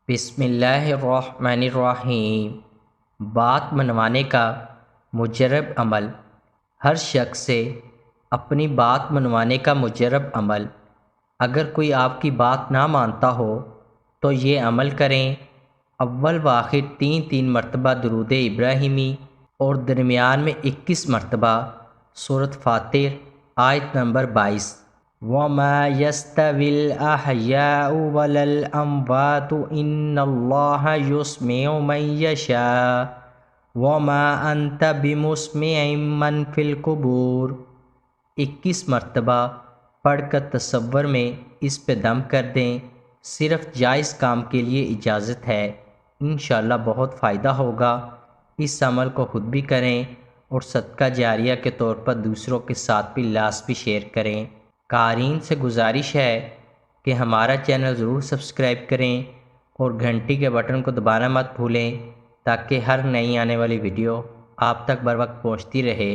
بسم اللہ الرحمن الرحیم۔ بات منوانے کا مجرب عمل۔ ہر شخص سے اپنی بات منوانے کا مجرب عمل۔ اگر کوئی آپ کی بات نہ مانتا ہو تو یہ عمل کریں۔ اول و آخر 3 مرتبہ درود ابراہیمی اور درمیان میں 21 مرتبہ سورۃ فاتر آیت نمبر 22۔ وَمَا يَسْتَوِي الْأَحْيَاءُ وَلَا الْأَمْوَاتُ إِنَّ اللَّهَ يُسْمِعُ مَن يَشَاءُ وَمَا أَنْتَ بِمُسْمِعٍ مَّن فِي الْقُبُورِ۔ 21 مرتبہ پڑھ کر تصور میں اس پہ دم کر دیں۔ صرف جائز کام کے لیے اجازت ہے، انشاءاللہ بہت فائدہ ہوگا۔ اس عمل کو خود بھی کریں اور صدقہ جاریہ کے طور پر دوسروں کے ساتھ بھی لازمی شیئر کریں۔ قارئین سے گزارش ہے کہ ہمارا چینل ضرور سبسکرائب کریں اور گھنٹی کے بٹن کو دبانا مت بھولیں تاکہ ہر نئی آنے والی ویڈیو آپ تک بر وقت پہنچتی رہے۔